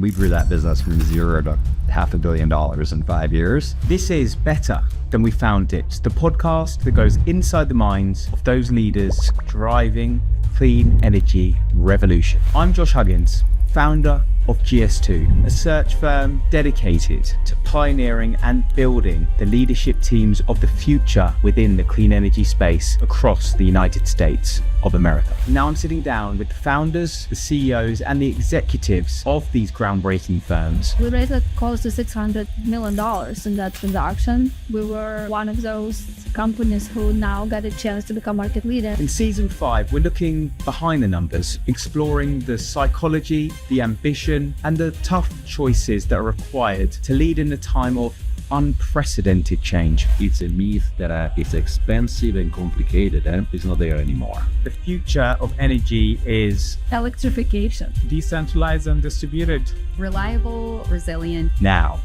We grew that business from zero to $500 million in 5 years. This is Better Than We Found It, the podcast that goes inside the minds of those leaders driving clean energy revolution. I'm Josh Huggins, founder of GS2, a search firm dedicated to pioneering and building the leadership teams of the future within the clean energy space across the United States of America. Now I'm sitting down with the founders, the CEOs, and the executives of these groundbreaking firms. We raised close to $600 million in that transaction. We were one of those companies who now got a chance to become market leader. In season 5, we're looking behind the numbers, exploring the psychology, the ambition, and the tough choices that are required to lead in a time of unprecedented change. It's a myth that it's expensive and complicated and it's not there anymore. The future of energy is Electrification. Decentralized and distributed. Reliable, resilient. now.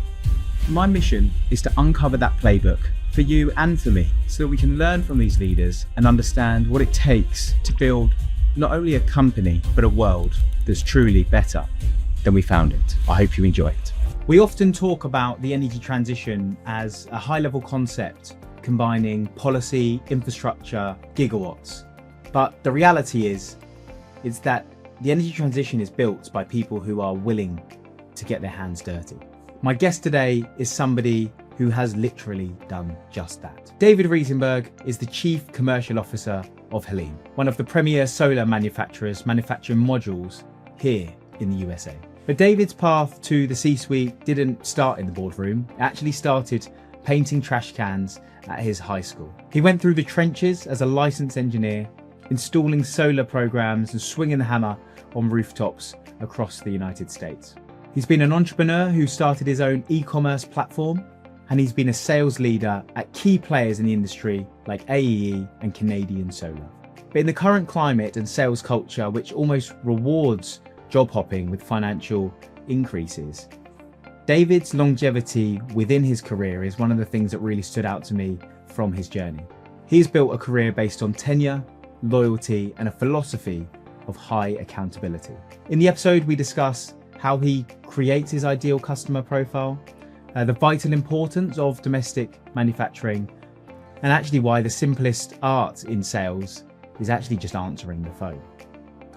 My mission is to uncover that playbook for you and for me so that we can learn from these leaders and understand what it takes to build not only a company, but a world that's truly better than we found it. I hope you enjoy it. We often talk about the energy transition as a high-level concept combining policy, infrastructure, gigawatts. But the reality is that the energy transition is built by people who are willing to get their hands dirty. My guest today is somebody who has literally done just that. David Reasenberg is the Chief Commercial Officer of Heliene, one of the premier solar manufacturers manufacturing modules here in the USA. But David's path to the C-suite didn't start in the boardroom. It actually started painting trash cans at his high school. He went through the trenches as a licensed engineer, installing solar programs and swinging the hammer on rooftops across the United States. He's been an entrepreneur who started his own e-commerce platform, and he's been a sales leader at key players in the industry like AEE and Canadian Solar. But in the current climate and sales culture, which almost rewards job hopping with financial increases, David's longevity within his career is one of the things that really stood out to me from his journey. He's built a career based on tenure, loyalty, and a philosophy of high accountability. In the episode, we discuss how he creates his ideal customer profile, the vital importance of domestic manufacturing, and actually why the simplest art in sales is actually just answering the phone.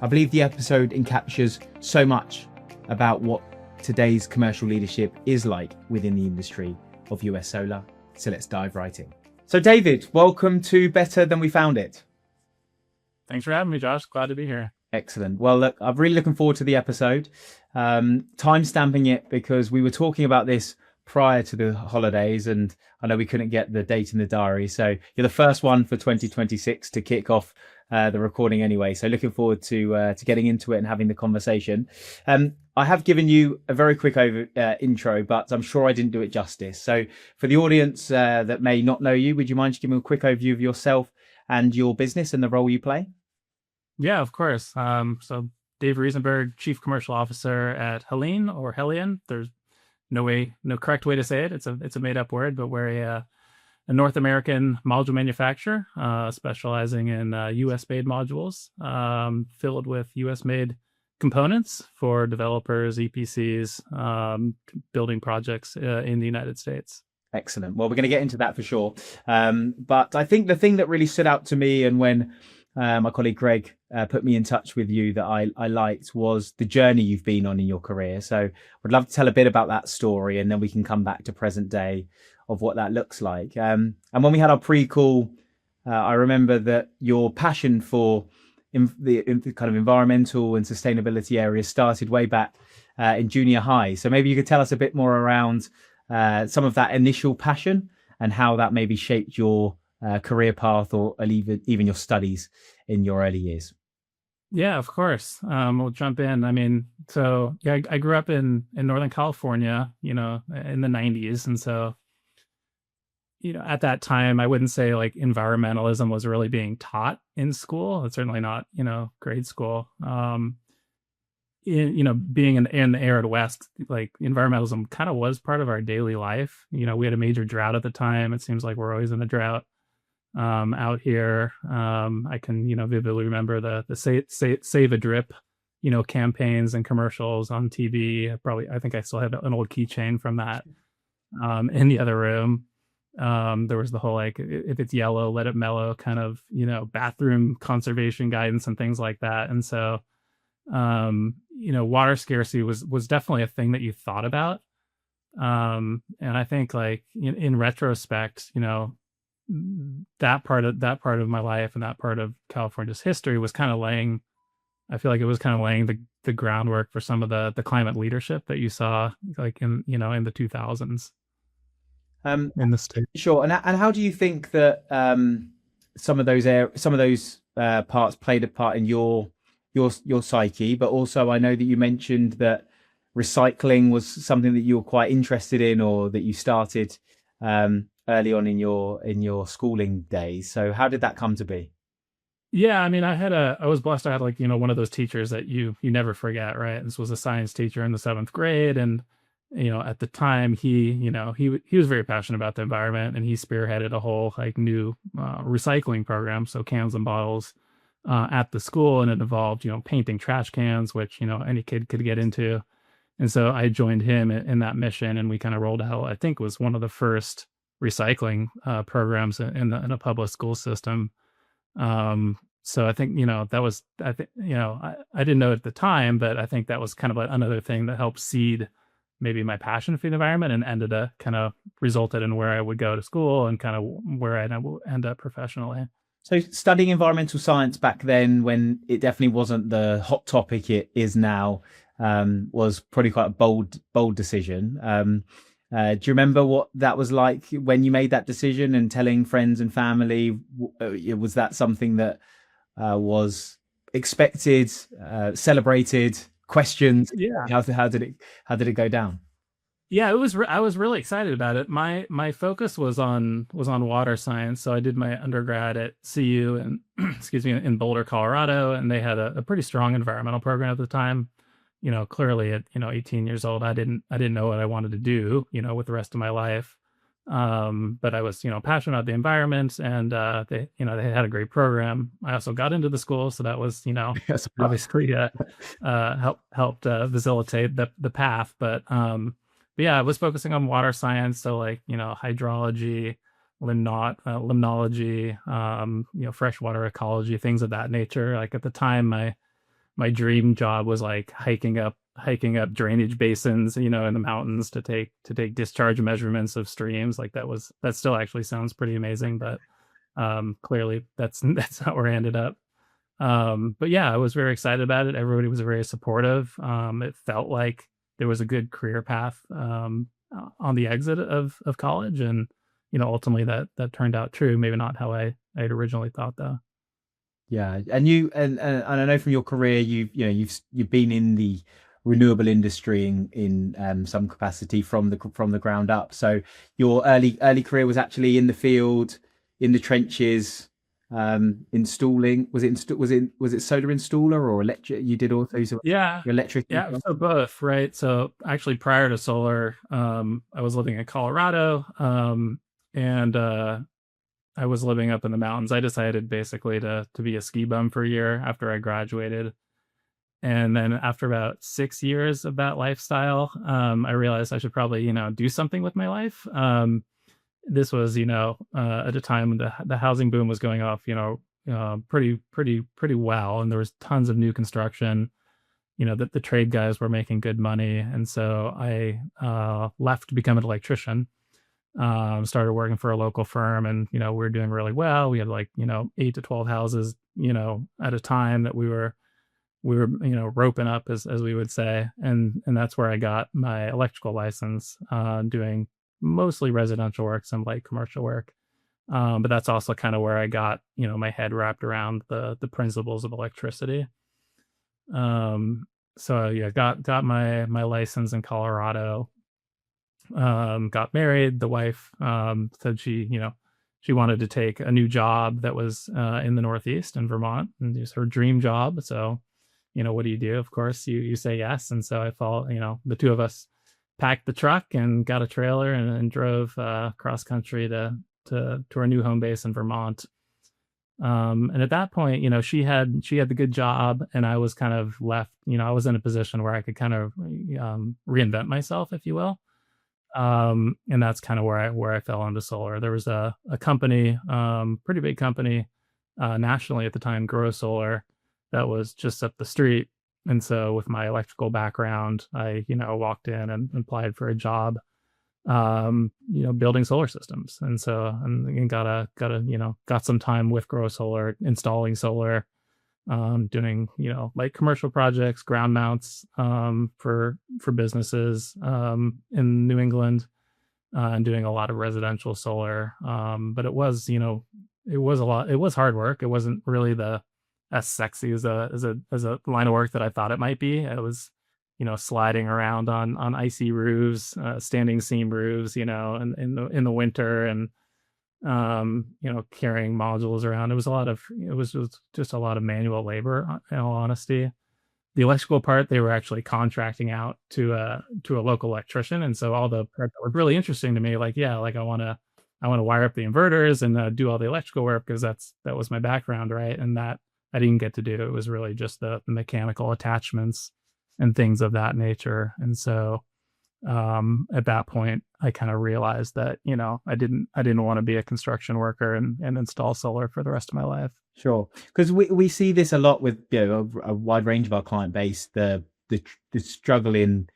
I believe the episode encaptures so much about what today's commercial leadership is like within the industry of US solar. So let's dive right in. So David, welcome to Better Than We Found It. Thanks for having me, Josh. Glad to be here. Excellent. Well, look, I'm really looking forward to the episode. Time stamping it because we were talking about this prior to the holidays, and I know we couldn't get the date in the diary. So you're the first one for 2026 to kick off the recording anyway. So looking forward to getting into it and having the conversation. I have given you a very quick intro, but I'm sure I didn't do it justice. So for the audience that may not know you, would you mind just giving a quick overview of yourself and your business and the role you play? Yeah, of course. So Dave Reasenberg, Chief Commercial Officer at Heliene or Heliene. There's no correct way to say it. It's a made up word, but we're a North American module manufacturer, specializing in US made modules, filled with US made components for developers, EPCs, building projects in the United States. Excellent. Well, we're going to get into that for sure. But I think the thing that really stood out to me, and when my colleague Greg put me in touch with you, that I liked was the journey you've been on in your career. So I'd love to tell a bit about that story, and then we can come back to present day of what that looks like. And when we had our pre-call, I remember that your passion for the kind of environmental and sustainability areas started way back in junior high. So maybe you could tell us a bit more around some of that initial passion and how that maybe shaped your career path or even your studies in your early years. Yeah, of course. We'll jump in. I mean, so yeah, I grew up in Northern California, in the 90s. And so, at that time, I wouldn't say like environmentalism was really being taught in school. It's certainly not, grade school. Being in the arid West, like environmentalism kind of was part of our daily life. We had a major drought at the time. It seems like we're always in a drought. out here. I can, vividly remember the save a drip, campaigns and commercials on TV. I think I still have an old keychain from that in the other room. There was the whole, like, if it's yellow, let it mellow kind of, bathroom conservation guidance and things like that. And so, water scarcity was definitely a thing that you thought about. And I think, like, in retrospect, that part of my life and that part of California's history was kind of laying, I feel like it was kind of laying the groundwork for some of the climate leadership that you saw, like, in the 2000s. In the state. Sure. And how do you think that some of those parts played a part in your psyche? But also, I know that you mentioned that recycling was something that you were quite interested in, or that you started early on in your schooling days. So how did that come to be? Yeah, I mean, I was blessed. I had, like, one of those teachers that you never forget, right? This was a science teacher in the 7th grade, and at the time, he was very passionate about the environment, and he spearheaded a whole, like, new recycling program, so cans and bottles at the school, and it involved painting trash cans, which any kid could get into. And so I joined him in that mission, and we kind of rolled out, I think, was one of the first recycling programs in a public school system. So I think that was, I think I didn't know at the time, but I think that was kind of another thing that helped seed maybe my passion for the environment, and ended up kind of resulted in where I would go to school and kind of where I'd end up professionally. So studying environmental science back then, when it definitely wasn't the hot topic it is now, was probably quite a bold decision. Do you remember what that was like when you made that decision and telling friends and family? Was that something that was expected, celebrated, questioned? Yeah. How did it go down? Yeah, I was really excited about it. My focus was on water science. So I did my undergrad at CU and excuse me, in Boulder, Colorado, and they had a pretty strong environmental program at the time. Clearly at 18 years old, I didn't know what I wanted to do, with the rest of my life. But I was, passionate about the environment, and they had a great program. I also got into the school, so that was, obviously helped facilitate the path. But yeah, I was focusing on water science, so, like, hydrology, limnology, freshwater ecology, things of that nature. Like, at the time, my dream job was, like, hiking up drainage basins, in the mountains to take discharge measurements of streams. Like, that still actually sounds pretty amazing, but clearly that's not where I ended up. But yeah, I was very excited about it. Everybody was very supportive. It felt like there was a good career path on the exit of college, and ultimately that turned out true. Maybe not how I had originally thought, though. Yeah, and I know from your career, you've been in the renewable industry in some capacity from the ground up. So your early career was actually in the field, in the trenches, installing. Was it solar installer or electric? You did also Yeah, electric. yeah, so both, right? So actually, prior to solar, I was living in Colorado, and I was living up in the mountains. I decided basically to be a ski bum for a year after I graduated. And then after about 6 years of that lifestyle, I realized I should probably, do something with my life. This was, at a time when the housing boom was going off, pretty well. And there was tons of new construction, that the trade guys were making good money. And so I left to become an electrician. Started working for a local firm, and we were doing really well. We had, like, 8 to 12 houses at a time that we were roping up, as we would say, and that's where I got my electrical license, doing mostly residential work, some light commercial work, but that's also kind of where I got my head wrapped around the principles of electricity. So yeah, got my license in Colorado. Got married. The wife said she wanted to take a new job that was in the Northeast in Vermont, and it was her dream job. So, what do you do? Of course, you say yes. And so I thought, the two of us packed the truck and got a trailer and drove cross country to our new home base in Vermont. And at that point, she had the good job, and I was kind of left. I was in a position where I could kind of reinvent myself, if you will. And that's kind of where I fell into solar. There was a company, pretty big company, nationally at the time, Grow Solar, that was just up the street. And so with my electrical background, I, walked in and applied for a job, building solar systems. And so, and got some time with Grow Solar, installing solar, doing, like commercial projects, ground mounts, for businesses, in New England, and doing a lot of residential solar. But it was, it was hard work. It wasn't really as sexy as a line of work that I thought it might be. It was, sliding around on icy roofs, standing seam roofs, in the winter, and carrying modules around. It was just a lot of manual labor, in all honesty. The electrical part, they were actually contracting out to a local electrician. And so all the part that was really interesting to me, like, yeah, like I want to wire up the inverters and do all the electrical work, because that was my background. Right. And that I didn't get to do. It was really just the mechanical attachments and things of that nature. And so, at that point, I kind of realized that, I didn't want to be a construction worker and install solar for the rest of my life. Sure, because we see this a lot with a wide range of our client base. The struggle in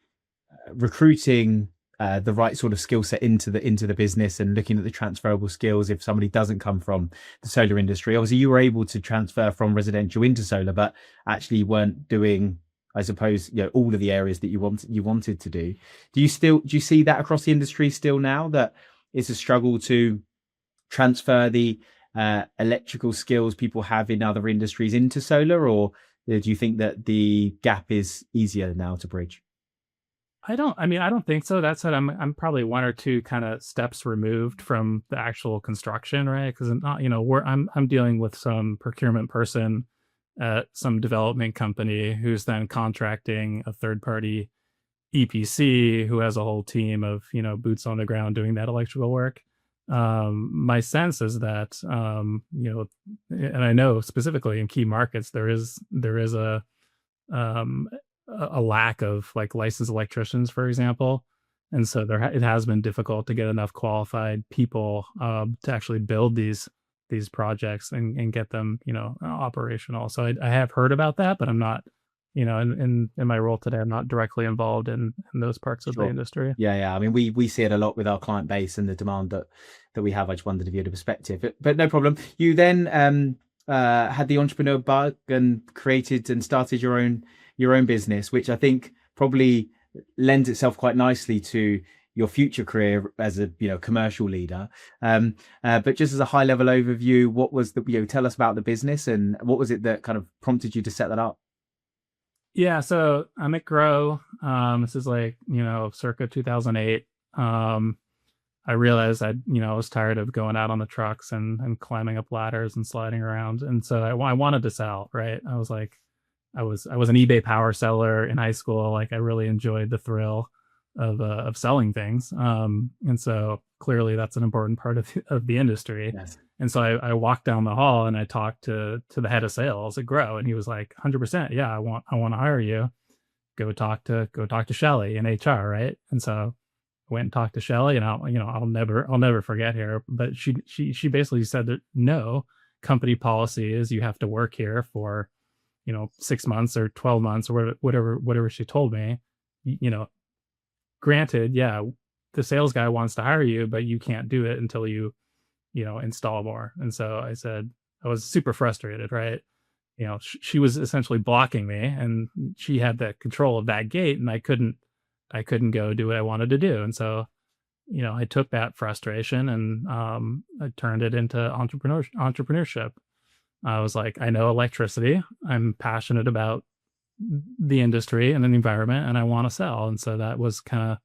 recruiting the right sort of skill set into the business, and looking at the transferable skills if somebody doesn't come from the solar industry. Obviously, you were able to transfer from residential into solar, but actually you weren't doing, I suppose, all of the areas that you wanted to do. Do you see that across the industry still now, that it's a struggle to transfer the electrical skills people have in other industries into solar, or do you think that the gap is easier now to bridge? I don't think so. That said, I'm probably one or two kind of steps removed from the actual construction, right? Because I'm dealing with some procurement person at some development company who's then contracting a third party EPC who has a whole team of, boots on the ground doing that electrical work. My sense is that, and I know specifically in key markets, there is a lack of like licensed electricians, for example. And so it has been difficult to get enough qualified people, to actually build these projects and get them, operational. So I have heard about that, but I'm not, in my role today, I'm not directly involved in those parts of the industry. Yeah. I mean, we see it a lot with our client base and the demand that we have. I just wondered if you had a perspective, but no problem. You then had the entrepreneur bug and created and started your own business, which I think probably lends itself quite nicely to your future career as a commercial leader. But just as a high level overview, what was tell us about the business, and what was it that kind of prompted you to set that up? Yeah, so I'm at Grow. This is like, circa 2008. I realized I was tired of going out on the trucks and climbing up ladders and sliding around. And so I wanted to sell, right? I was like, I was an eBay power seller in high school. Like, I really enjoyed the thrill of selling things. And so clearly that's an important part of the industry. Yes. And so I walked down the hall and I talked to the head of sales at Grow, and he was like, 100%. Yeah, I want to hire you. Go talk to Shelly in HR. Right. And so I went and talked to Shelly, and I'll never forget her, but she basically said that no, company policy is you have to work here for, 6 months or 12 months or whatever she told me. Granted, yeah, the sales guy wants to hire you, but you can't do it until you install more. And so I said, I was super frustrated, right? She was essentially blocking me, and she had the control of that gate, and I couldn't go do what I wanted to do. And so, I took that frustration and I turned it into entrepreneurship. I was like, I know electricity. I'm passionate about the industry and the environment, and I want to sell. And so that was kind of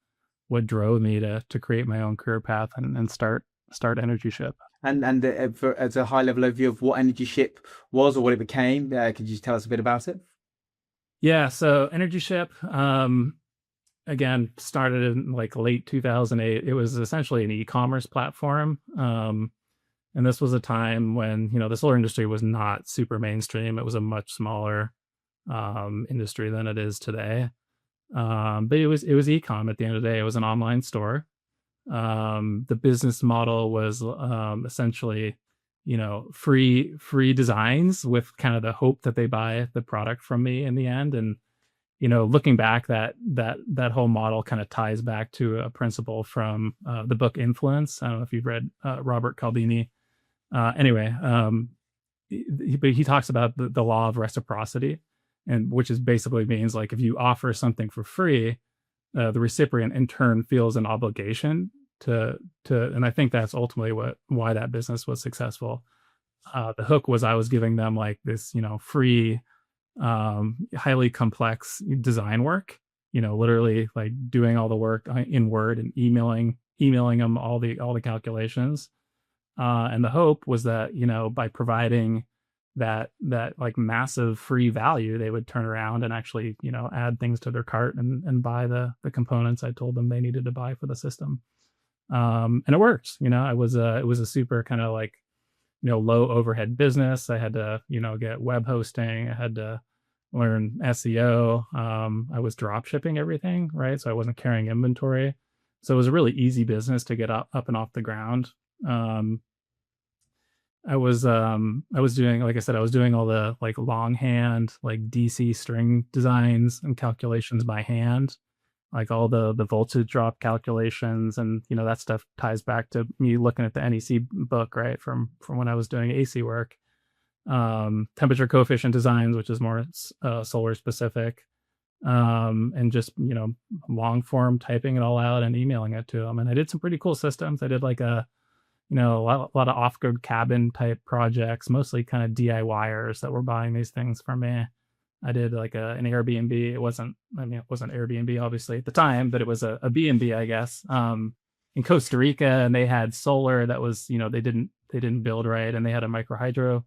what drove me to create my own career path and start EnergyShip. And as a high level overview of what EnergyShip was or what it became, could you tell us a bit about it? Yeah, so EnergyShip, again, started in like late 2008. It was essentially an e-commerce platform. And this was a time when, the solar industry was not super mainstream. It was a much smaller industry than it is today. But it was e-com at the end of the day. It was an online store. The business model was essentially, free designs with kind of the hope that they buy the product from me in the end. And looking back, that whole model kind of ties back to a principle from the book Influence. I don't know if you've read Robert Cialdini. But he talks about the law of reciprocity, and which is basically means like if you offer something for free, the recipient in turn feels an obligation to, and I think that's ultimately why that business was successful. The hook was I was giving them like this, free, highly complex design work, literally like doing all the work in Word and emailing them all the calculations. And the hope was that, by providing that like massive free value, they would turn around and actually, add things to their cart and buy the components I told them they needed to buy for the system. And it worked. It was a super kind of like, low overhead business. I had to, get web hosting. I had to learn SEO. I was drop shipping everything, right? So I wasn't carrying inventory. So it was a really easy business to get up and off the ground. I was doing, like I said, I was doing all the like longhand, like DC string designs and calculations by hand, like all the voltage drop calculations. And, that stuff ties back to me looking at the NEC book, right? From when I was doing AC work, temperature coefficient designs, which is more solar specific, and just, long form typing it all out and emailing it to them. And I did some pretty cool systems. I did like a lot of off-grid cabin type projects, mostly kind of DIYers that were buying these things from me. I did like an Airbnb. It wasn't Airbnb obviously at the time, but it was a B&B, I guess, in Costa Rica. And they had solar that was, they didn't build right. And they had a micro hydro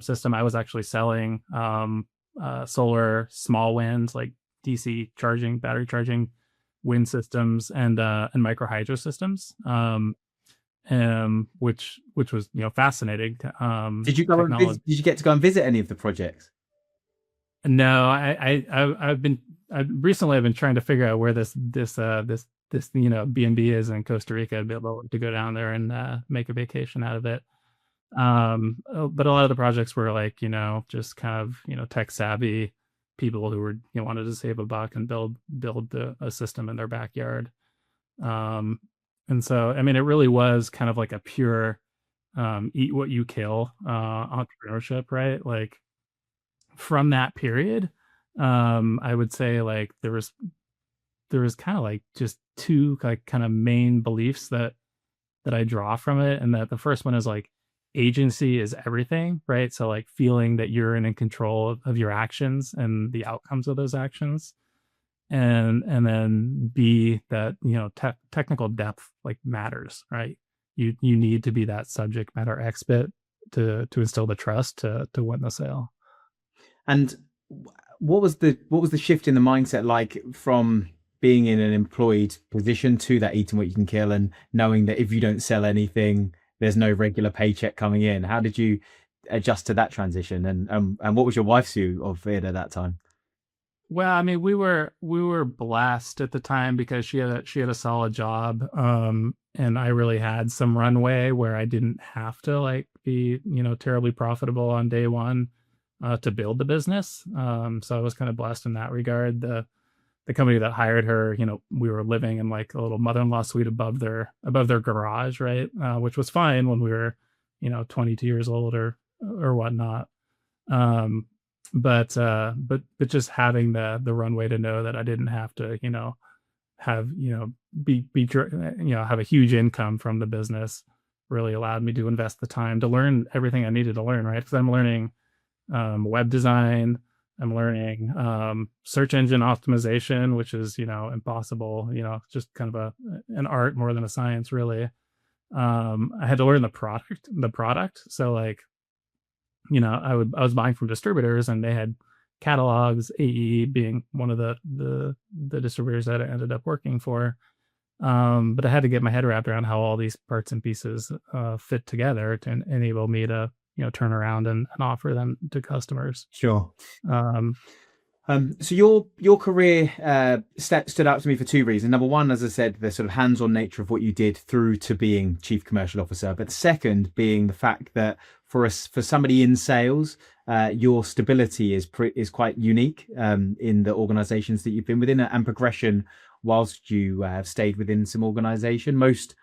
system. I was actually selling solar small winds, like DC charging, battery charging wind systems and micro hydro systems. Which was fascinating. Did you get to go and visit any of the projects? No, I've been trying to figure out where this B&B is in Costa Rica. I'd be able to go down there and make a vacation out of it. But a lot of the projects were like just kind of tech savvy people who were wanted to save a buck and build a system in their backyard. And so, I mean, it really was kind of like a pure eat what you kill entrepreneurship, right? Like from that period, I would say like there was kind of like just two like kind of main beliefs that I draw from it. And that the first one is like agency is everything, right? So like feeling that you're in control of your actions and the outcomes of those actions. And then B, that technical depth like matters, right? You need to be that subject matter expert to instill the trust to win the sale. And what was the shift in the mindset like from being in an employed position to that eating what you can kill and knowing that if you don't sell anything, there's no regular paycheck coming in? How did you adjust to that transition? And what was your wife's view of it at that time? Well, I mean, we were blessed at the time because she had a solid job, and I really had some runway where I didn't have to like be terribly profitable on day one to build the business. So I was kind of blessed in that regard. The company that hired her, we were living in like a little mother-in-law suite above their garage, right, which was fine when we were 22 years old or whatnot. But just having the runway to know that I didn't have to, have, have a huge income from the business really allowed me to invest the time to learn everything I needed to learn, right? Because I'm learning web design, I'm learning search engine optimization, which is, impossible, just kind of an art more than a science, really. I had to learn the product. So like, I was buying from distributors and they had catalogs, AE being one of the distributors that I ended up working for. But I had to get my head wrapped around how all these parts and pieces fit together to enable me to, turn around and offer them to customers. Sure. Um, So your career stood out to me for two reasons. Number one, as I said, the sort of hands-on nature of what you did through to being chief commercial officer. But the second being the fact that for somebody in sales, your stability is quite unique in the organizations that you've been within, and progression whilst you have stayed within some organization. Most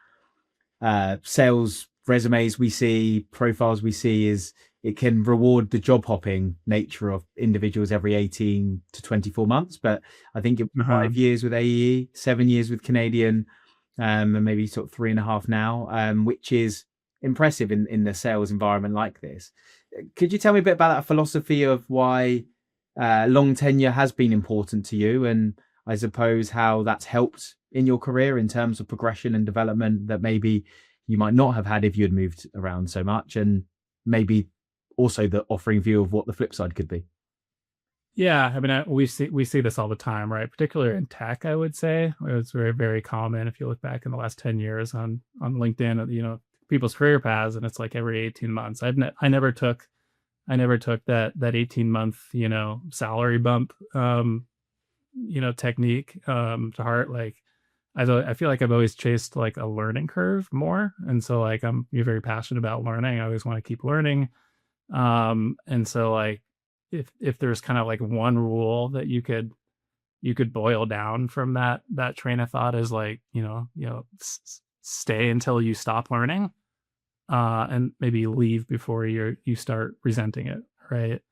sales resumes we see, profiles we see, is it can reward the job hopping nature of individuals every 18 to 24 months. But I think 5 years with AEE, 7 years with Canadian, and maybe sort of 3.5 now, which is impressive in the sales environment like this. Could you tell me a bit about that philosophy of why long tenure has been important to you, and I suppose how that's helped in your career in terms of progression and development that maybe you might not have had if you had moved around so much, and maybe also the offering view of what the flip side could be? Yeah, I mean, we see this all the time, right? Particularly in tech, I would say it's very, very common. If you look back in the last 10 years on LinkedIn, people's career paths, and it's like every 18 months. I never took that 18-month salary bump technique to heart. Like I feel like I've always chased like a learning curve more, and so like you're very passionate about learning. I always want to keep learning. And so like if there's kind of like one rule that you could boil down from that train of thought is like, stay until you stop learning, and maybe leave before you start resenting it. Right.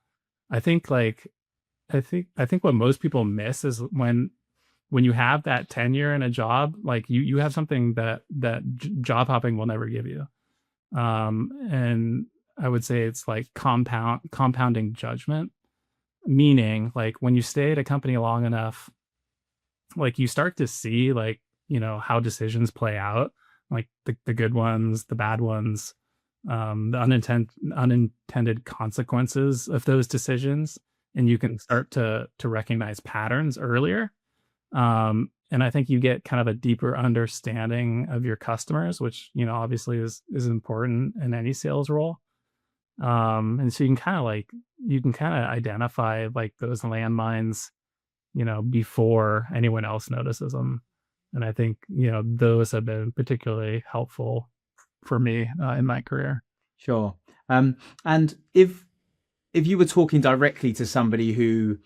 I think what most people miss is when you have that tenure in a job, like you have something that job hopping will never give you. And I would say it's like compounding judgment, meaning like when you stay at a company long enough, like you start to see like, how decisions play out, like the good ones, the bad ones, the unintended consequences of those decisions. And you can start to recognize patterns earlier. And I think you get kind of a deeper understanding of your customers, which, obviously is important in any sales role. And so you can kind of identify like those landmines, before anyone else notices them. And I think, those have been particularly helpful for me in my career. Sure. And if you were talking directly to somebody who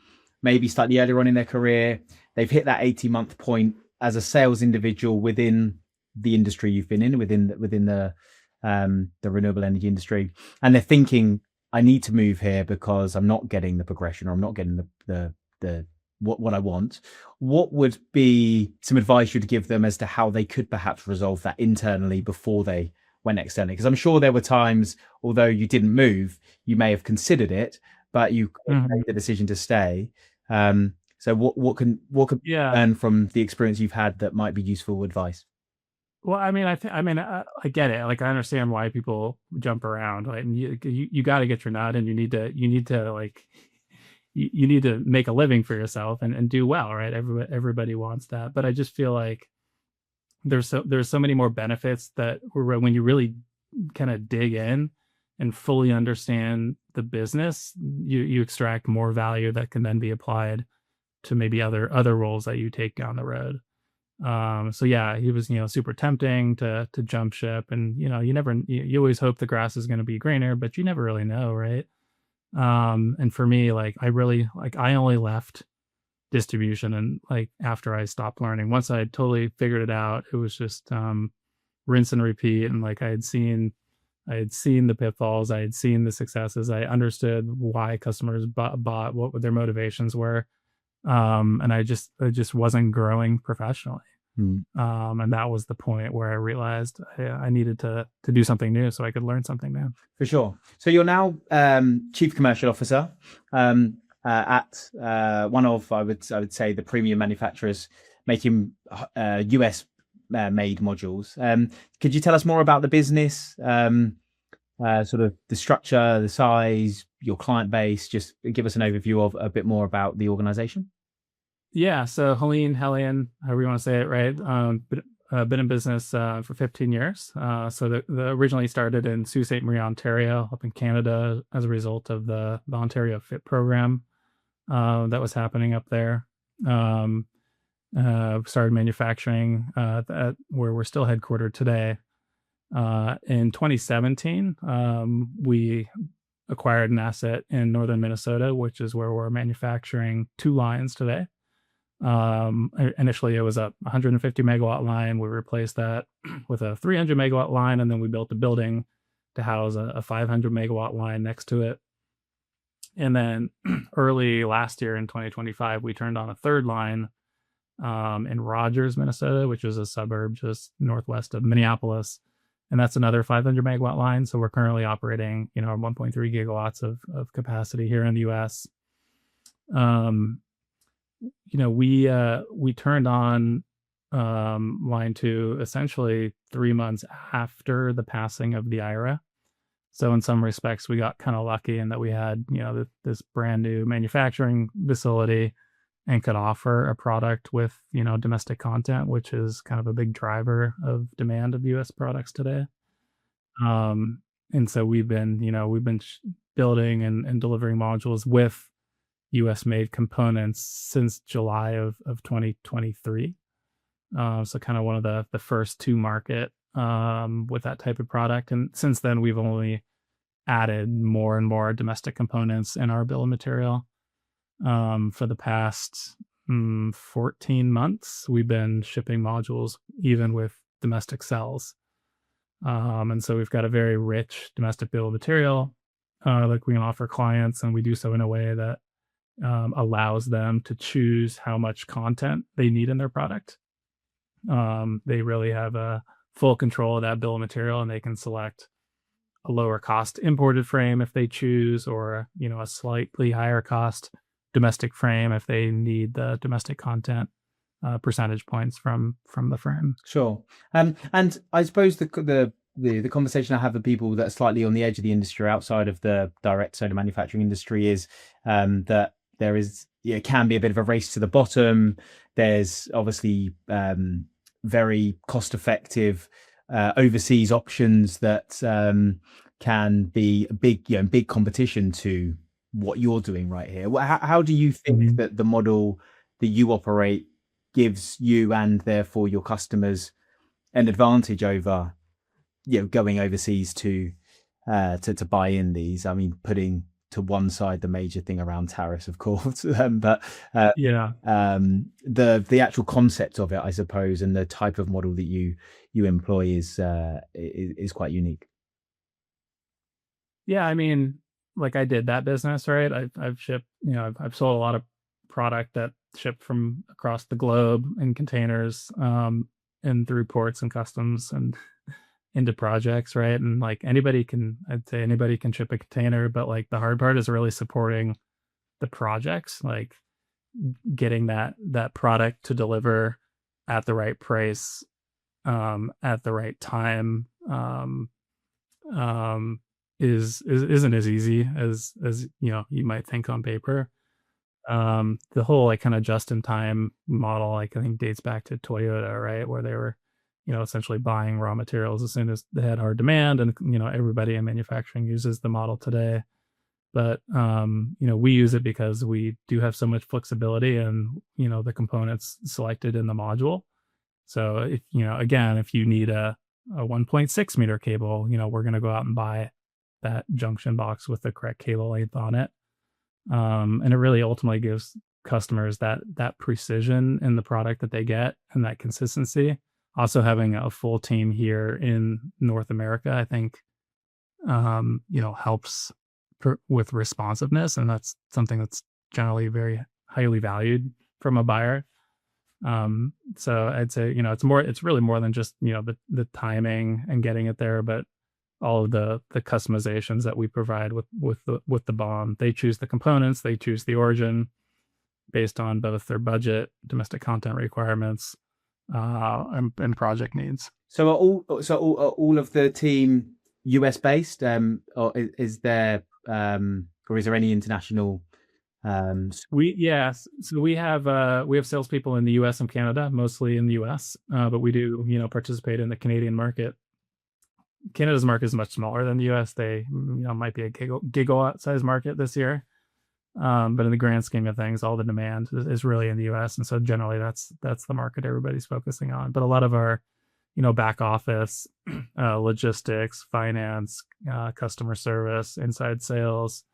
maybe slightly earlier on in their career, they've hit that 80-month point as a sales individual within the industry you've been in, within the renewable energy industry, and they're thinking, I need to move here because I'm not getting the progression, or I'm not getting the what I want. What would be some advice you'd give them as to how they could perhaps resolve that internally before they went externally? Because I'm sure there were times, although you didn't move, you may have considered it, but you made the decision to stay. So what can you learn from the experience you've had that might be useful advice? Well, I mean, I get it. Like, I understand why people jump around. Like, and you got to get your nut, and you need to like, you need to make a living for yourself and do well, right? Everybody wants that, but I just feel like there's so many more benefits that when you really kind of dig in and fully understand the business, you extract more value that can then be applied to maybe other roles that you take down the road. So yeah, he was, super tempting to jump ship, and, you always hope the grass is going to be greener, but you never really know. Right. And for me, like, I only left distribution and like after I stopped learning. Once I had totally figured it out, it was just, rinse and repeat. And like, I had seen the pitfalls, I had seen the successes, I understood why customers bought, what their motivations were. And I just wasn't growing professionally. And that was the point where I realized I needed to do something new so I could learn something new. For sure. So you're now Chief Commercial Officer at one of, I would say, the premium manufacturers making US made modules. Could you tell us more about the business, sort of the structure, the size, your client base? Just give us an overview of a bit more about the organization. Yeah, so Heliene, however you want to say it, right? But been in business for 15 years. So the originally started in Sault Ste. Marie, Ontario, up in Canada, as a result of the Ontario Fit program that was happening up there. Started manufacturing at where we're still headquartered today. In 2017, we acquired an asset in northern Minnesota, which is where we're manufacturing 2 lines today. Initially, it was a 150 megawatt line. We replaced that with a 300 megawatt line, and then we built a building to house a 500 megawatt line next to it. And then early last year in 2025, we turned on a 3rd line in Rogers, Minnesota, which is a suburb just northwest of Minneapolis. And that's another 500 megawatt line. So we're currently operating, 1.3 gigawatts of capacity here in the US. We turned on line 2 essentially 3 months after the passing of the IRA. So in some respects, we got kind of lucky in that we had, this brand new manufacturing facility and could offer a product with, domestic content, which is kind of a big driver of demand of US products today. And so we've been building and delivering modules with US made components since July of 2023. So kind of one of the first to market with that type of product. And since then, we've only added more and more domestic components in our bill of material. For the past 14 months, we've been shipping modules even with domestic cells. And so we've got a very rich domestic bill of material like we can offer clients, and we do so in a way that allows them to choose how much content they need in their product. They really have a full control of that bill of material, and they can select a lower cost imported frame if they choose, or a slightly higher cost domestic frame if they need the domestic content percentage points from the frame. Sure. And I suppose the conversation I have with people that are slightly on the edge of the industry outside of the direct solar manufacturing industry is that there is can be a bit of a race to the bottom. There's obviously very cost effective overseas options that can be a big competition to what you're doing right here. How do you think that the model that you operate gives you and therefore your customers an advantage over going overseas to buy in these? I mean, putting to one side the major thing around tariffs, of course, but the actual concept of it, I suppose, and the type of model that you employ is quite unique. Yeah, I mean, like I did that business, right? I've shipped, I've sold a lot of product that shipped from across the globe in containers and through ports and customs and into projects, right? And like I'd say anybody can ship a container, but like the hard part is really supporting the projects, like getting that product to deliver at the right price, at the right time, isn't as easy as you might think on paper. The whole like kind of just in time model, like I think dates back to Toyota, right? Where they were, essentially buying raw materials as soon as they had hard demand, and everybody in manufacturing uses the model today. But we use it because we do have so much flexibility and the components selected in the module. So if if you need a 1.6 meter cable, we're going to go out and buy that junction box with the correct cable length on it. And it really ultimately gives customers that precision in the product that they get and that consistency. Also having a full team here in North America, I think, helps with responsiveness. And that's something that's generally very highly valued from a buyer. So I'd say, it's really more than just, the timing and getting it there, but all of the customizations that we provide with the BOM. They choose the components, they choose the origin based on both their budget, domestic content requirements, and project needs. So are all of the team US based, or is there any international So we have salespeople in the U.S. and Canada, mostly in the U.S., but we do participate in the Canadian market. Canada's market is much smaller than the U.S. They might be a gigawatt size market this year, but in the grand scheme of things, all the demand is really in the U.S. And so generally, that's the market everybody's focusing on. But a lot of our back office, logistics, finance, customer service, inside sales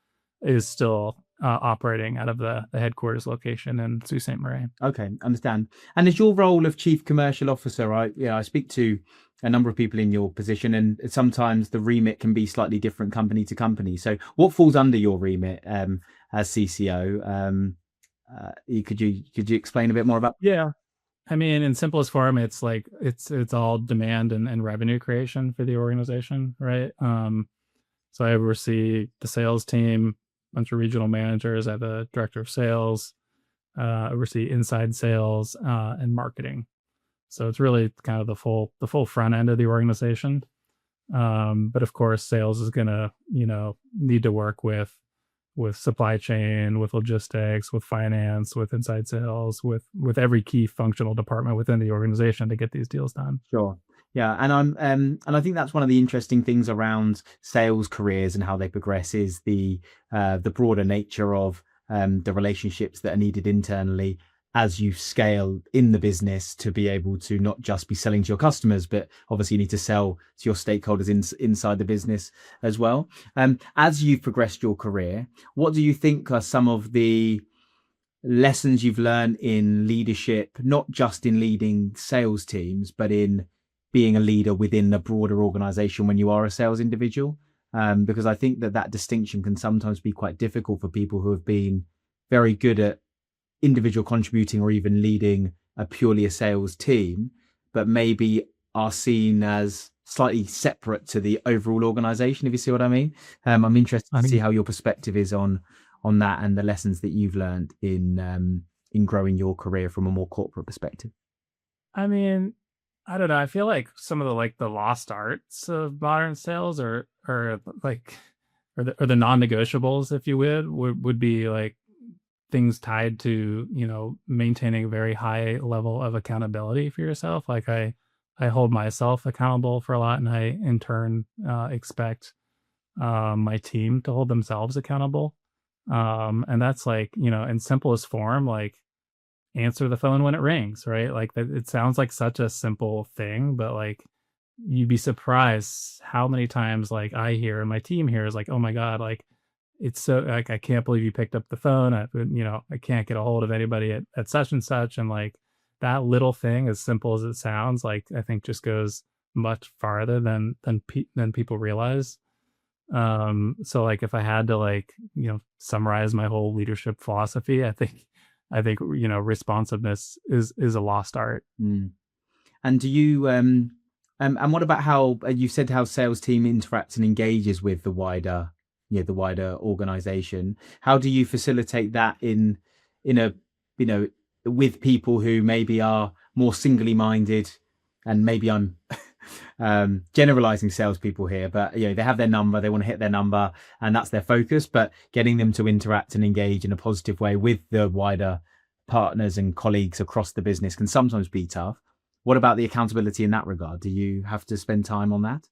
is still operating out of the headquarters location in Sault Ste. Marie. Okay, understand. And as your role of chief commercial officer, I speak to a number of people in your position, and sometimes the remit can be slightly different company to company. So what falls under your remit as CCO? Could you explain a bit more about? Yeah. I mean, in simplest form, it's like it's all demand and revenue creation for the organization, right? So I oversee the sales team, bunch of regional managers. I have a director of sales, oversee inside sales and marketing. So it's really kind of the full front end of the organization. But of course, sales is gonna need to work with supply chain, with logistics, with finance, with inside sales, with every key functional department within the organization to get these deals done. Sure. Yeah, and I think that's one of the interesting things around sales careers and how they progress is the broader nature of the relationships that are needed internally as you scale in the business to be able to not just be selling to your customers, but obviously you need to sell to your stakeholders inside the business as well. As you've progressed your career, what do you think are some of the lessons you've learned in leadership, not just in leading sales teams, but in being a leader within a broader organization when you are a sales individual? Because I think that distinction can sometimes be quite difficult for people who have been very good at individual contributing or even leading purely a sales team, but maybe are seen as slightly separate to the overall organization, if you see what I mean. I'm interested to see how your perspective is on that and the lessons that you've learned in growing your career from a more corporate perspective. I mean, I don't know. I feel like some of the lost arts of modern sales are the non-negotiables, if you would be like things tied to maintaining a very high level of accountability for yourself. Like I hold myself accountable for a lot, and I in turn expect my team to hold themselves accountable. And that's like in simplest form, like answer the phone when it rings, right? Like it sounds like such a simple thing, but like you'd be surprised how many times like I hear and my team hears like, oh my God, like it's so like I can't believe you picked up the phone. I can't get a hold of anybody at such and such. And like that little thing, as simple as it sounds, like I think just goes much farther than people realize. So like if I had to summarize my whole leadership philosophy, I think responsiveness is a lost art. And do you and what about how you said how sales team interacts and engages with the wider organization? How do you facilitate that in a with people who maybe are more singly minded? And maybe I'm generalizing salespeople here, but they have their number, they want to hit their number, and that's their focus. But getting them to interact and engage in a positive way with the wider partners and colleagues across the business can sometimes be tough. What about the accountability in that regard? Do you have to spend time on that?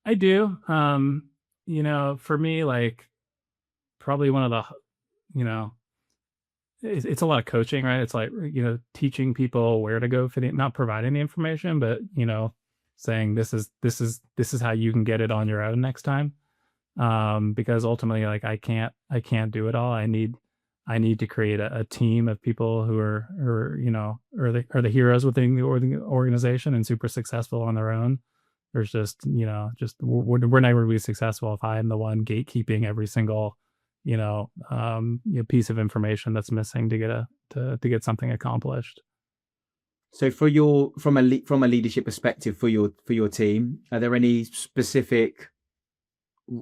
I do. For me, like probably one of the, it's a lot of coaching, right? It's like, teaching people where to go for not providing the information, but, saying this is how you can get it on your own next time. Because ultimately, like I can't do it all. I need to create a team of people who are the heroes within the organization and super successful on their own. There's just we're never going to be successful if I'm the one gatekeeping every single piece of information that's missing to get something accomplished. So from a leadership perspective for your team, are there any specific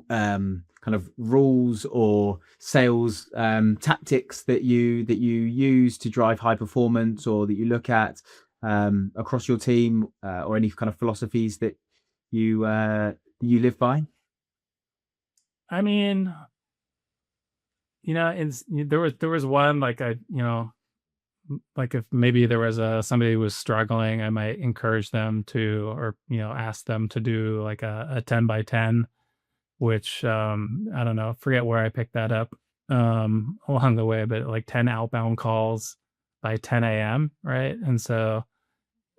kind of rules or sales tactics that you use to drive high performance, or that you look at across your team, or any kind of philosophies that you live by? I mean, there was one like like if maybe there was somebody who was struggling, I might encourage them to, or ask them to do like a 10 by 10, which I don't know, forget where I picked that up along the way, but like 10 outbound calls by 10 a.m. Right. And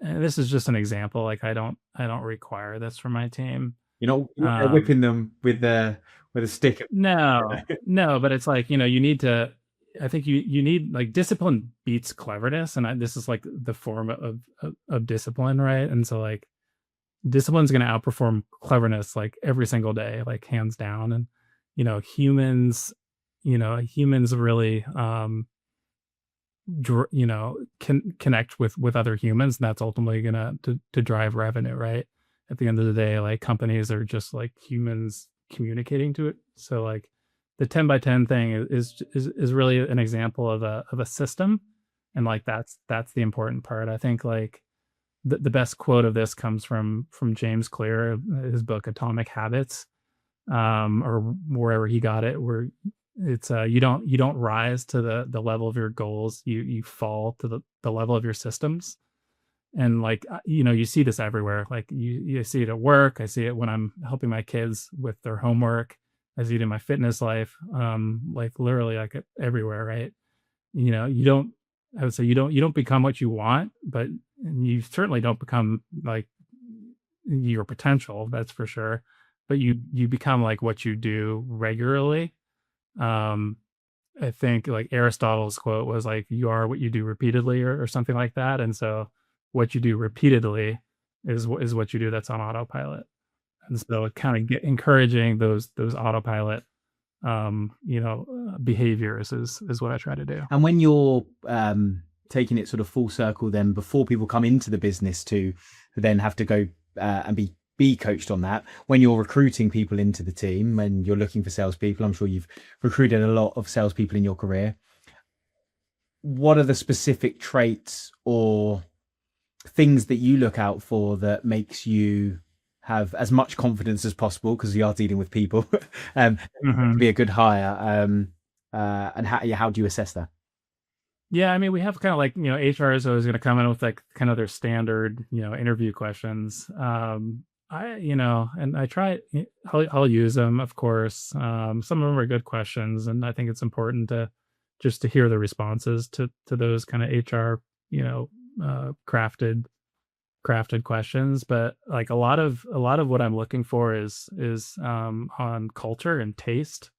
this is just an example. Like I don't require this for my team. You're not there whipping them with a stick. No, but it's like, you need to, I think you need like discipline beats cleverness. And this is like the form of discipline. Right. And so like discipline's going to outperform cleverness like every single day, like hands down. And, humans really, can connect with other humans. And that's ultimately going to drive revenue. Right. At the end of the day, like companies are just like humans communicating to it. So like the 10 by 10 thing is really an example of a system. And like, that's the important part. I think like the best quote of this comes from James Clear, his book, Atomic Habits, or wherever he got it, where it's you don't rise to the level of your goals. You fall to the level of your systems. And like, you see this everywhere. Like you see it at work. I see it when I'm helping my kids with their homework. I see it in my fitness life. Like literally like everywhere. Right. I would say you don't become what you want, but you certainly don't become like your potential. That's for sure. But you become like what you do regularly. I think like Aristotle's quote was like, you are what you do repeatedly, or something like that. And so what you do repeatedly is what you do that's on autopilot. And so kind of encouraging those autopilot behaviors is what I try to do. And when you're taking it sort of full circle, then before people come into the business to then have to go and be coached on that, when you're recruiting people into the team, when you're looking for salespeople, I'm sure you've recruited a lot of salespeople in your career. What are the specific traits or things that you look out for that makes you have as much confidence as possible, because you are dealing with people, to be a good hire, and how do you assess that? Yeah, I mean, we have kind of like, HR is always going to come in with like kind of their standard, interview questions. And I try, I'll use them, of course. Some of them are good questions, and I think it's important to just to hear the responses to those kind of HR, crafted questions. But like a lot of what I'm looking for is on culture and taste,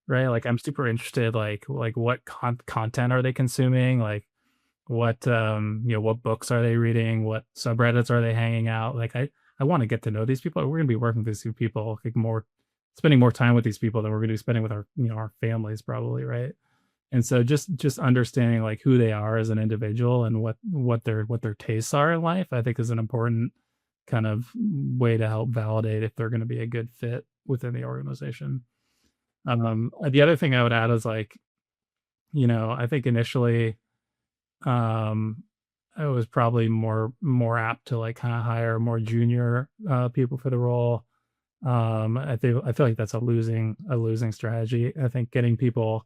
right? Like I'm super interested, like what content are they consuming? Like what what books are they reading? What subreddits are they hanging out? Like I want to get to know these people. We're going to be working with these people, like spending more time with these people than we're going to be spending with our our families probably, right? And so just understanding like who they are as an individual and what their tastes are in life, I think is an important kind of way to help validate if they're going to be a good fit within the organization. The other thing I would add is like, I think initially, I was probably more apt to like kind of hire more junior people for the role. I feel like that's a losing strategy. I think getting people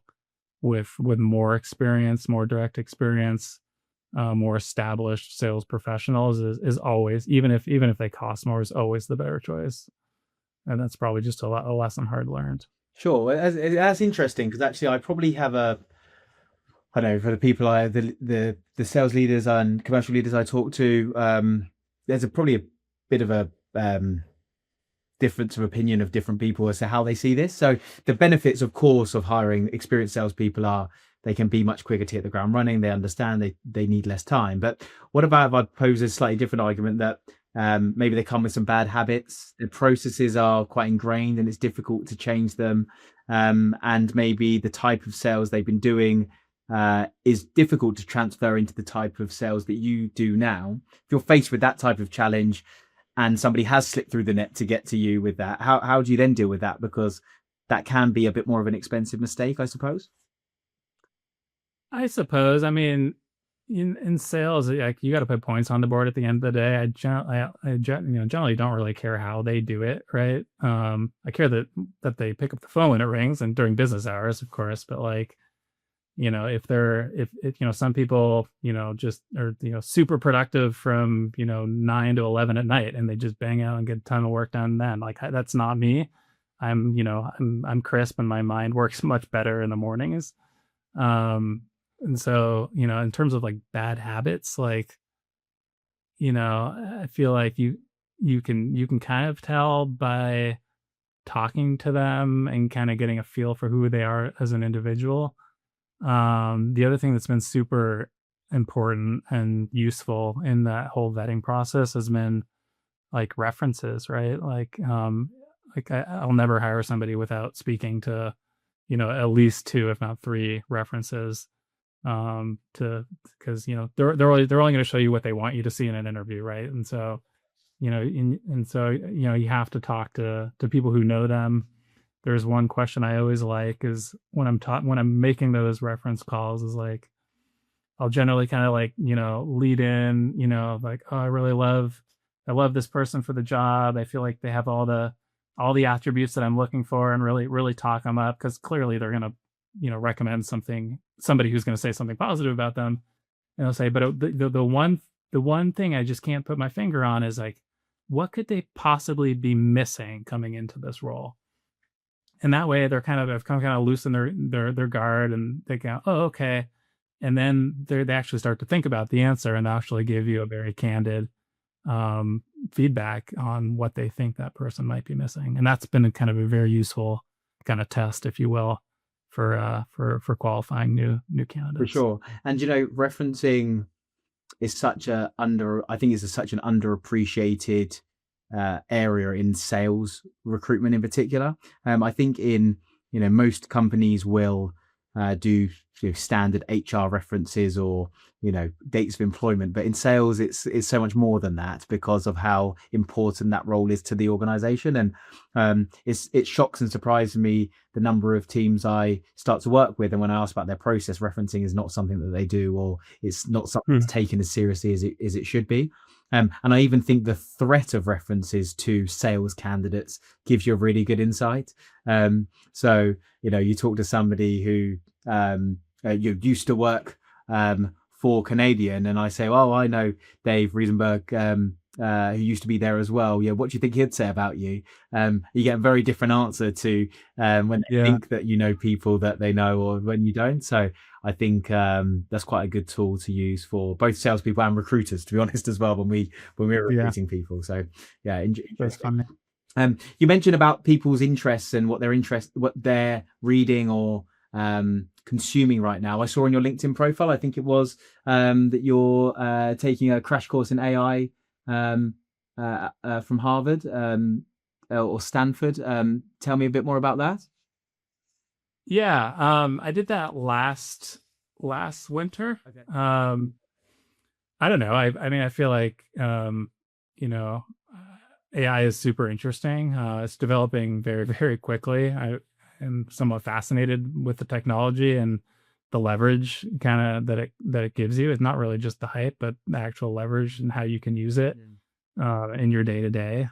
with more experience, more direct experience, more established sales professionals is always, even if they cost more, is always the better choice. And that's probably just a lesson hard learned. Sure, that's interesting, because actually I probably have I don't know, for the people the sales leaders and commercial leaders I talk to, there's probably a bit of a difference of opinion of different people as to how they see this. So the benefits, of course, of hiring experienced salespeople are they can be much quicker to hit the ground running. They understand they need less time. But what about if I pose a slightly different argument that maybe they come with some bad habits, their processes are quite ingrained and it's difficult to change them, and maybe the type of sales they've been doing is difficult to transfer into the type of sales that you do now. If you're faced with that type of challenge and somebody has slipped through the net to get to you with that, how do you then deal with that? Because that can be a bit more of an expensive mistake, I suppose. I mean, in sales, like you got to put points on the board at the end of the day. Generally don't really care how they do it, right? I care that they pick up the phone when it rings and during business hours, of course. But like, if some people, just are, super productive from 9 to 11 at night, and they just bang out and get a ton of work done then. Like that's not me. I'm crisp and my mind works much better in the mornings. And so, in terms of like bad habits, like, I feel like you can kind of tell by talking to them and kind of getting a feel for who they are as an individual. The other thing that's been super important and useful in that whole vetting process has been like references, right? Like I'll never hire somebody without speaking to, at least 2, if not 3 references, because they're only going to show you what they want you to see in an interview, right? And so you have to talk to people who know them. There's one question I always like is when I'm making those reference calls is like, I'll generally kind of like, lead in, like, oh, I love this person for the job. I feel like they have all the attributes that I'm looking for, and really, really talk them up, because clearly they're going to, recommend somebody who's going to say something positive about them. And they'll say, but the one thing I just can't put my finger on is like, what could they possibly be missing coming into this role? And that way they're kind of loosen their guard, and they go, oh, okay. And then they actually start to think about the answer and actually give you a very candid feedback on what they think that person might be missing. And that's been kind of a very useful kind of test, if you will, for qualifying new candidates. For sure. And referencing is such an underappreciated area in sales recruitment in particular. I think in most companies will do standard HR references or dates of employment, but in sales it's so much more than that, because of how important that role is to the organization. And it shocks and surprises me the number of teams I start to work with, and when I ask about their process, referencing is not something that they do, or it's not something that's taken as seriously as it should be. And I even think the threat of references to sales candidates gives you a really good insight. So you talk to somebody who you used to work for Canadian, and I say, oh, I know Dave Reasenberg, who used to be there as well. Yeah, what do you think he'd say about you? You get a very different answer to when they think that people that they know, or when you don't. So I think that's quite a good tool to use for both salespeople and recruiters, to be honest, as well, when we're recruiting people. So yeah, that's fun. You mentioned about people's interests and what they're reading or consuming right now. I saw on your LinkedIn profile, I think it was that you're taking a crash course in AI from Harvard or Stanford. Tell me a bit more about that. Yeah, I did that last winter. Okay. I don't know. I mean, I feel like AI is super interesting. It's developing very, very quickly. I am somewhat fascinated with the technology and the leverage kind of that it gives you. It's not really just the hype, but the actual leverage and how you can use it in your day to day.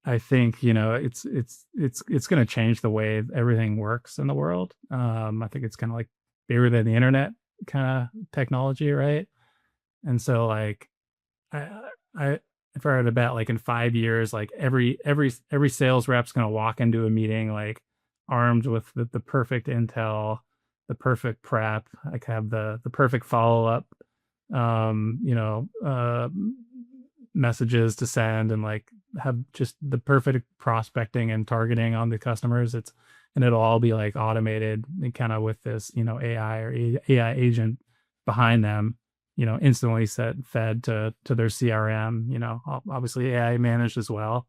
I think it's going to change the way everything works in the world. I think it's kind of like bigger than the internet kind of technology, right? And so like if I were to bet, like in 5 years, like every sales rep's going to walk into a meeting like armed with the perfect intel, the perfect prep, like have the perfect follow up, messages to send, and like have just the perfect prospecting and targeting on the customers. And it'll all be like automated and kind of with this, AI or AI agent behind them, instantly fed to their CRM, obviously AI managed as well.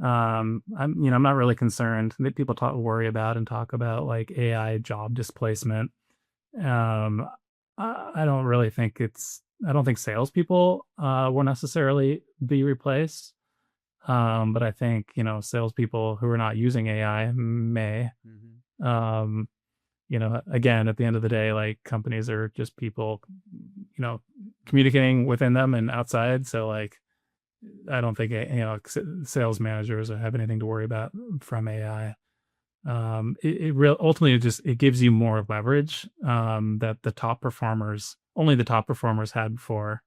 I'm not really concerned. People worry about and talk about like AI job displacement. I don't think salespeople will necessarily be replaced. But I think, salespeople who are not using AI may. again, at the end of the day, like companies are just people, communicating within them and outside. So like, I don't think, sales managers have anything to worry about from AI. Ultimately it gives you more leverage that only the top performers had before.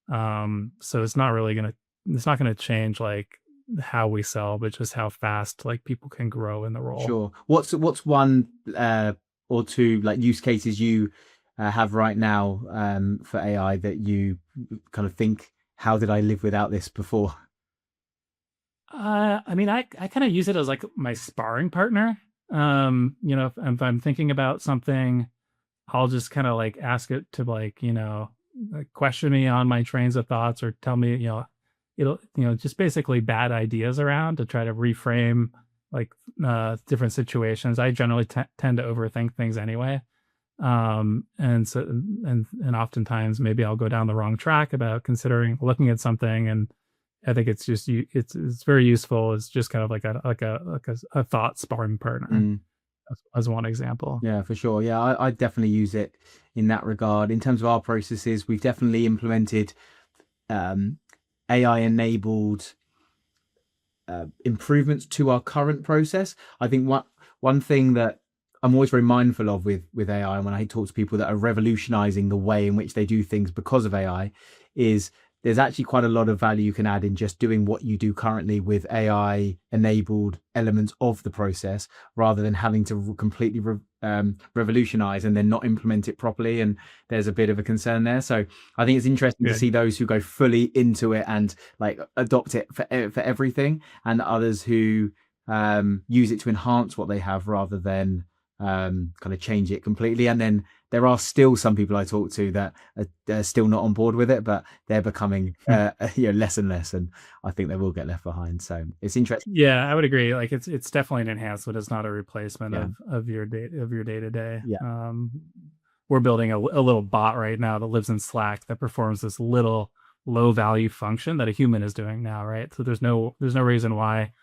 So it's not gonna change like how we sell, but just how fast like people can grow in the role. Sure. What's one or two like use cases you have right now for AI that you kind of think, how did I live without this before? I mean, I kind of use it as like my sparring partner. If I'm thinking about something, I'll just kind of like ask it to like, like question me on my trains of thoughts, or tell me, it'll, just basically bad ideas around to try to reframe like different situations. I generally tend to overthink things anyway. And so, and oftentimes maybe I'll go down the wrong track about looking at something. And I think it's just, it's very useful. It's just kind of like a thought sparring partner as one example. Yeah, for sure. Yeah, I definitely use it in that regard. In terms of our processes, we've definitely implemented AI enabled improvements to our current process. I think one thing that I'm always very mindful of with AI, and when I talk to people that are revolutionizing the way in which they do things because of AI, is there's actually quite a lot of value you can add in just doing what you do currently with AI enabled elements of the process, rather than having to completely revolutionize and then not implement it properly. And there's a bit of a concern there. So I think it's interesting to see those who go fully into it and like adopt it for everything, and others who use it to enhance what they have rather than kind of change it completely. And then there are still some people I talk to that are still not on board with it, but they're becoming less and less, and I think they will get left behind. So it's interesting. Yeah, I would agree. Like it's definitely an enhancement. It's not a replacement of your day to day. Yeah. We're building a little bot right now that lives in Slack that performs this little low value function that a human is doing now, right? So there's no reason why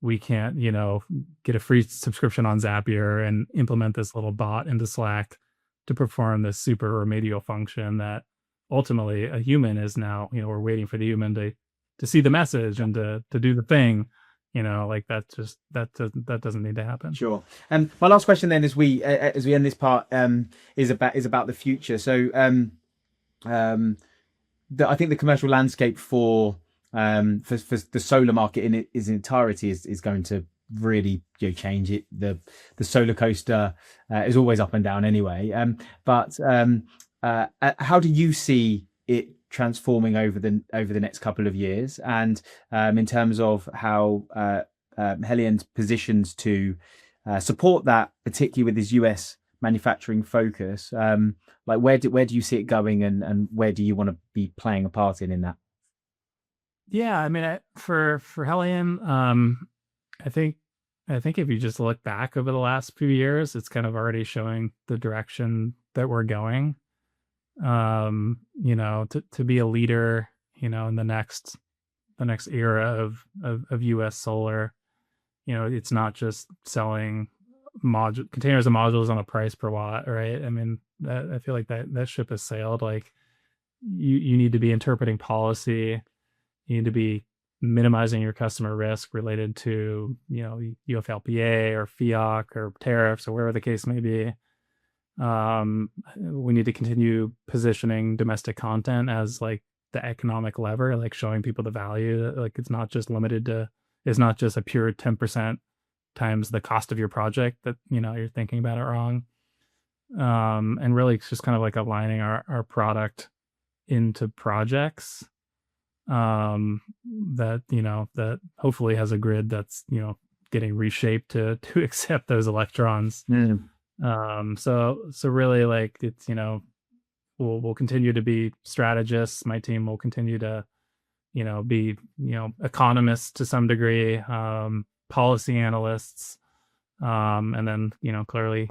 we can't, get a free subscription on Zapier and implement this little bot into Slack to perform this super remedial function that ultimately a human is now, we're waiting for the human to see the message and to do the thing, like that doesn't need to happen. Sure. My last question then, as we end this part, is about the future. So I think the commercial landscape for the solar market in its entirety is going to really change it. The solar coaster is always up and down anyway. But how do you see it transforming over the next couple of years? And in terms of how Heliene's positions to support that, particularly with his US manufacturing focus, like where do you see it going, and where do you want to be playing a part in that? Yeah, I mean, for Heliene, I think if you just look back over the last few years, it's kind of already showing the direction that we're going. To be a leader, in the next era of US solar, it's not just selling containers and modules on a price per watt, right? I mean, I feel like that ship has sailed. Like you need to be interpreting policy. You need to be minimizing your customer risk related to, UFLPA or FIOC or tariffs or wherever the case may be. We need to continue positioning domestic content as like the economic lever, like showing people the value. Like it's not just a pure 10% times the cost of your project that, you're thinking about it wrong. And really it's just kind of like aligning our product into projects that hopefully has a grid that's getting reshaped to accept those electrons. So really, like, it's we'll continue to be strategists. My team will continue to be economists to some degree, policy analysts, and then clearly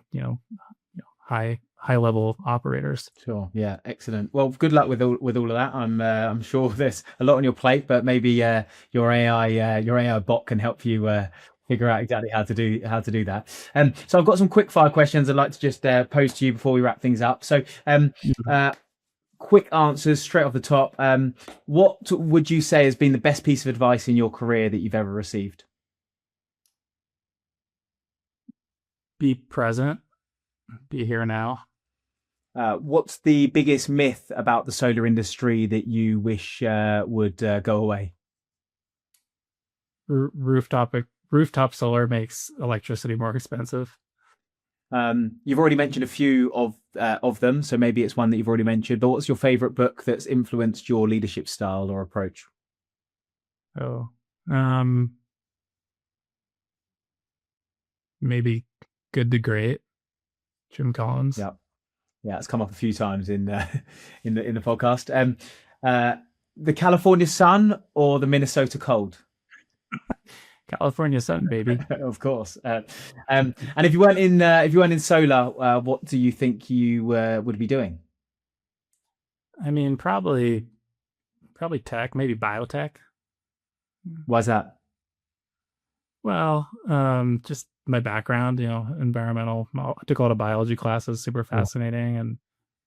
high level operators. Sure. Yeah. Excellent. Well, good luck with all of that. I'm sure there's a lot on your plate, but maybe your AI bot can help you figure out exactly how to do that. So I've got some quick fire questions I'd like to just pose to you before we wrap things up. So quick answers straight off the top. What would you say has been the best piece of advice in your career that you've ever received? Be present, be here now. What's the biggest myth about the solar industry that you wish would go away? Rooftop solar makes electricity more expensive. You've already mentioned a few of them, so maybe it's one that you've already mentioned. But what's your favorite book that's influenced your leadership style or approach? Oh, maybe Good to Great, Jim Collins. Yeah, it's come up a few times in in the podcast. The California sun or the Minnesota cold? California sun, baby. Of course. And if you weren't in solar, what do you think you would be doing? I mean, probably tech, maybe biotech. Why's that? Well, just my background, environmental. I took a lot of biology classes, super fascinating,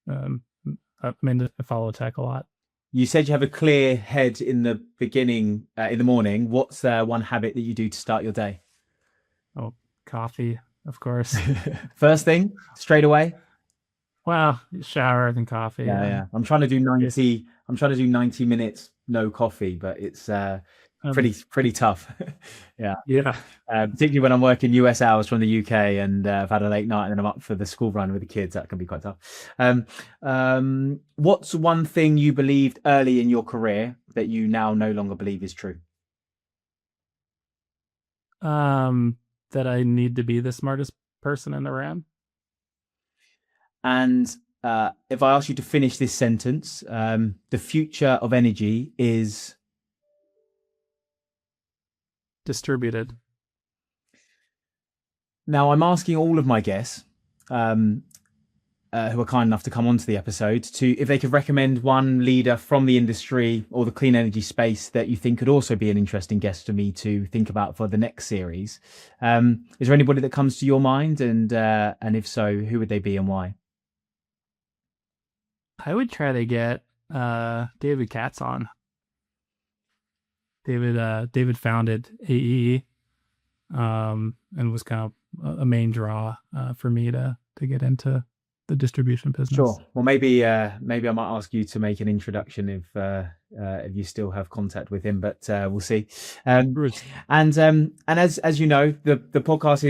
and I follow tech a lot. You said you have a clear head in the beginning, in the morning. What's one habit that you do to start your day? Oh, coffee, of course. First thing, straight away? Well, shower, then coffee. Yeah. I'm trying to do 90. I'm trying to do 90 minutes no coffee, but it's pretty tough. Yeah. Particularly when I'm working US hours from the UK and I've had a late night and then I'm up for the school run with the kids. That can be quite tough. What's one thing you believed early in your career that you now no longer believe is true? That I need to be the smartest person in the room. And if I ask you to finish this sentence, the future of energy is distributed. Now, I'm asking all of my guests who are kind enough to come onto the episode if they could recommend one leader from the industry or the clean energy space that you think could also be an interesting guest for me to think about for the next series. Is there anybody that comes to your mind? And if so, who would they be and why? I would try to get David Katz on. David founded AE, and was kind of a main draw for me to get into the distribution business. Sure. Well, maybe I might ask you to make an introduction if you still have contact with him, but we'll see. And as you know, the podcast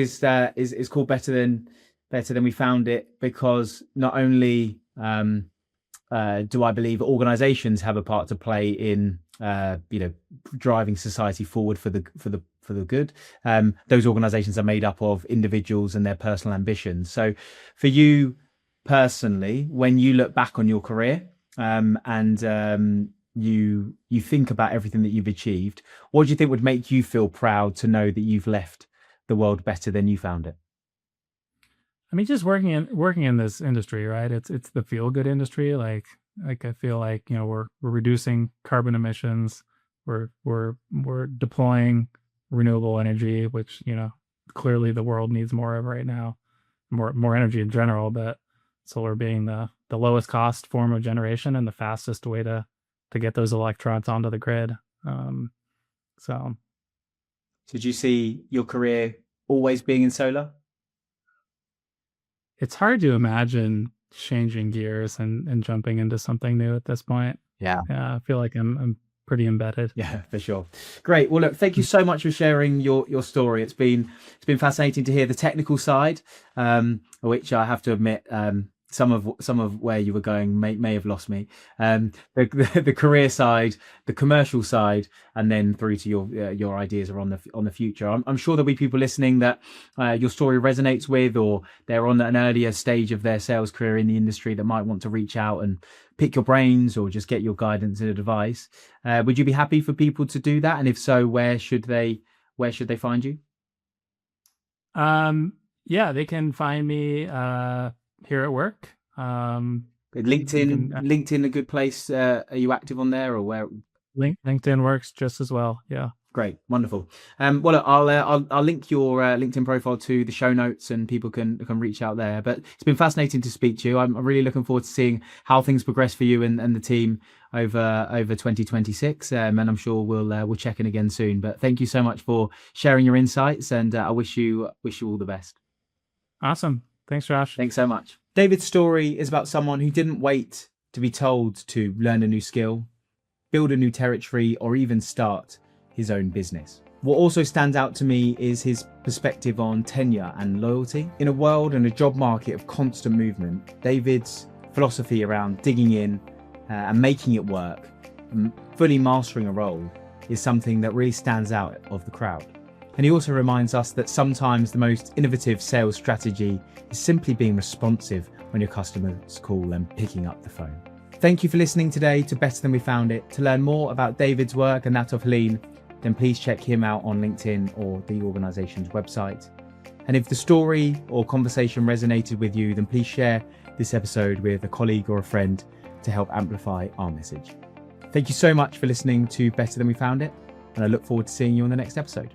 is called Better Than We Found It, because not only do I believe organizations have a part to play in driving society forward for the good. Those organizations are made up of individuals and their personal ambitions. So for you personally, when you look back on your career and you think about everything that you've achieved, what do you think would make you feel proud to know that you've left the world better than you found it? I mean, just working in this industry, right? It's the feel good industry. Like I feel like, we're reducing carbon emissions. We're deploying renewable energy, which, clearly the world needs more of right now, more energy in general, but solar being the lowest cost form of generation and the fastest way to get those electrons onto the grid. So did you see your career always being in solar? It's hard to imagine changing gears and jumping into something new at this point. Yeah, I feel like I'm pretty embedded. Yeah, for sure. Great. Well, look, thank you so much for sharing your story. It's been fascinating to hear the technical side, which I have to admit, some of where you were going may have lost me. The career side, the commercial side, and then through to your ideas are on the future. I'm sure there'll be people listening that your story resonates with, or they're on an earlier stage of their sales career in the industry that might want to reach out and pick your brains or just get your guidance and advice. Would you be happy for people to do that? And if so, where should they find you? Yeah, they can find me here at work. LinkedIn a good place. Are you active on there, or where? LinkedIn works just as well. Yeah. Great, wonderful. Well, look, I'll link your LinkedIn profile to the show notes, and people can reach out there. But it's been fascinating to speak to you. I'm really looking forward to seeing how things progress for you and the team over 2026. And I'm sure we'll check in again soon. But thank you so much for sharing your insights, and I wish you all the best. Awesome. Thanks, Josh. Thanks so much. David's story is about someone who didn't wait to be told to learn a new skill, build a new territory, or even start his own business. What also stands out to me is his perspective on tenure and loyalty. In a world and a job market of constant movement, David's philosophy around digging in and making it work, and fully mastering a role, is something that really stands out of the crowd. And he also reminds us that sometimes the most innovative sales strategy is simply being responsive when your customers call and picking up the phone. Thank you for listening today to Better Than We Found It. To learn more about David's work and that of Heliene, then please check him out on LinkedIn or the organization's website. And if the story or conversation resonated with you, then please share this episode with a colleague or a friend to help amplify our message. Thank you so much for listening to Better Than We Found It, and I look forward to seeing you on the next episode.